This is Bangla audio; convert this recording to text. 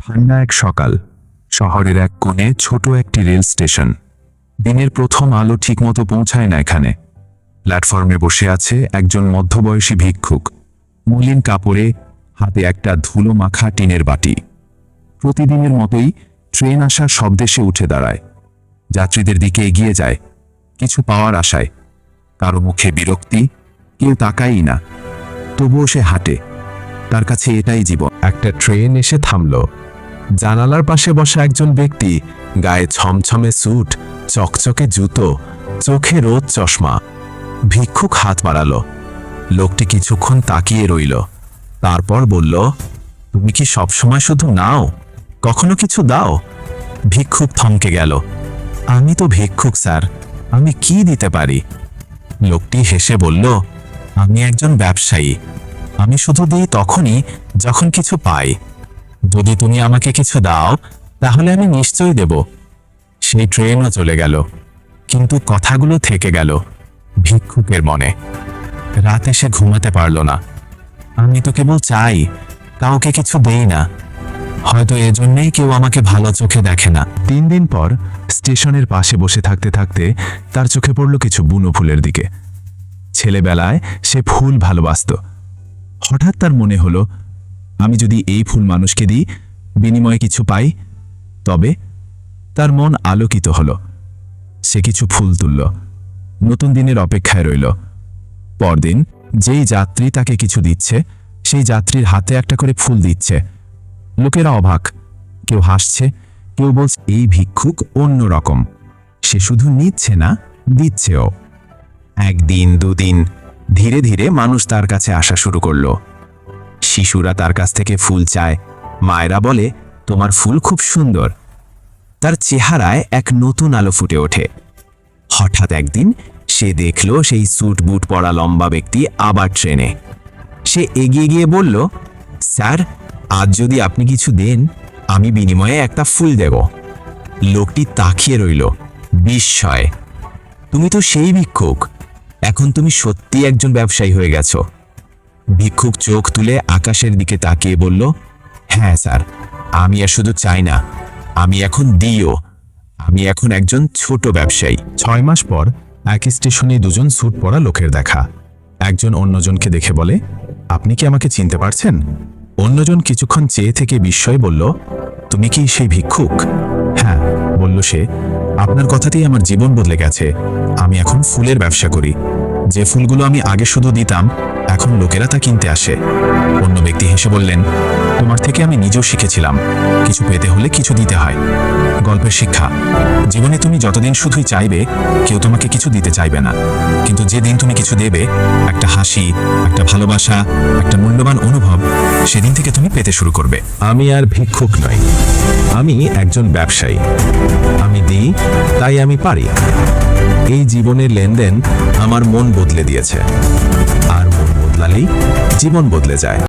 ঠান্ডা এক সকাল, শহরের এক কোণে ছোট একটি রেল স্টেশন। দিনের প্রথম আলো ঠিকমতো পৌঁছায় না এখানে। প্ল্যাটফর্মে বসে আছে একজন মধ্যবয়সী ভিক্ষুক, মলিন কাপড়ে, হাতে একটা ধুলো মাখা টিনের বাটি। প্রতিদিনের মতোই ট্রেন আসার শব্দে সে উঠে দাঁড়ায়, যাত্রীদের দিকে এগিয়ে যায়, কিছু পাওয়ার আশায়। কারো মুখে বিরক্তি, কেউ তাকায়ই না। তবুও সে হাঁটে, তার কাছে এটাই জীবন। একটা ট্রেন এসে থামল। জানালার পাশে বসা একজন ব্যক্তি, গায়ে ছমছমে স্যুট, চকচকে জুতো, চোখে রোদ চশমা। ভিক্ষুক হাত বাড়ালো। লোকটি কিছুক্ষণ তাকিয়ে রইল, তারপর বলল, তুমি কি সবসময় শুধু নাও, কখনো কিছু দাও? ভিক্ষুক থমকে গেল। আমি তো ভিক্ষুক স্যার, আমি কি দিতে পারি? লোকটি হেসে বলল, আমি একজন ব্যবসায়ী, আমি শুধু দিই তখনই যখন কিছু পাই। যদি তুমি আমাকে কিছু দাও তাহলে আমি নিশ্চয়ই দেব। সেই ট্রেনও চলে গেল, কিন্তু কথাগুলো থেকে গেল ভিক্ষুকের মনে। রাতে সে ঘুমাতে পারল না। আমি তো কেবল চাই, কাউকে কিছু দেই না। হয়তো এজন্যই কেউ আমাকে ভালো চোখে দেখে না। 3 দিন পর স্টেশনের পাশে বসে থাকতে থাকতে তার চোখে পড়ল কিছু বুনো ফুলের দিকে। ছেলেবেলায় সে ফুল ভালোবাসত। হঠাৎ তার মনে হলো, আমি যদি এই ফুল মানুষকে দিই, বিনিময়ে কিছু পাই, তবে তার মন আলোকিত হলো। সে কিছু ফুল তুলল, নতুন দিনের অপেক্ষায় রইল। পরদিন যেই যাত্রী তাকে কিছু দিচ্ছে, সেই যাত্রীর হাতে একটা করে ফুল দিচ্ছে। লোকেরা অবাক, কেউ হাসছে, কেউ বলছে এই ভিক্ষুক অন্য রকম, সে শুধু নিচ্ছে না, দিচ্ছেও। 1 দিন 2 দিন, ধীরে ধীরে মানুষ তার কাছে আসা শুরু করল। শিশুরা তার কাছ থেকে ফুল চায়, মায়েরা বলে, তোমার ফুল খুব সুন্দর। তার চেহারায় এক নতুন আলো ফুটে ওঠে। হঠাৎ একদিন সে দেখল সেই স্যুট বুট পরা লম্বা ব্যক্তি আবার ট্রেনে। সে এগিয়ে গিয়ে বলল, স্যার, আজ যদি আপনি কিছু দেন, আমি বিনিময়ে একটা ফুল দেব। লোকটি তাকিয়ে রইল বিস্ময়ে। তুমি তো সেই ভিক্ষুক, এখন তুমি সত্যি একজন ব্যবসায়ী হয়ে গেছো। ভিক্ষুক চোখ তুলে আকাশের দিকে তাকিয়ে বলল, হ্যাঁ স্যার, আমি আর শুধু চাই না, আমি এখন দিও। আমি এখন একজন ছোট ব্যবসায়ী। 6 মাস পর এক স্টেশনে 2জন স্যুট পরা লোকের দেখা। একজন অন্যজনকে দেখে বলে, আপনি কি আমাকে চিনতে পারছেন? অন্যজন কিছুক্ষণ চেয়ে থেকে বিস্ময়ে বলল, তুমি কি সেই ভিক্ষুক? হ্যাঁ, বলল সে, আপনার কথাতেই আমার জীবন বদলে গেছে। আমি এখন ফুলের ব্যবসা করি। যে ফুলগুলো আমি আগে শুধু দিতাম, এখন লোকেরা তা কিনতে আসে। অন্য ব্যক্তি হেসে বললেন, তোমার থেকে আমি নিজেও শিখেছিলাম, কিছু পেতে হলে কিছু দিতে হয়। গল্পের শিক্ষা, জীবনে তুমি যতদিন শুধুই চাইবে, কেউ তোমাকে কিছু দিতে চাইবে না। কিন্তু যেদিন তুমি কিছু দেবে, একটা হাসি, একটা ভালোবাসা, একটা মূল্যবান অনুভব, সেদিন থেকে তুমি পেতে শুরু করবে। আমি আর ভিক্ষুক নই, আমি একজন ব্যবসায়ী। আমি দিই, তাই আমি পারি। এই জীবনের লেনদেন আমার মন বদলে দিয়েছে, আর মন বদলালেই জীবন বদলে যায়।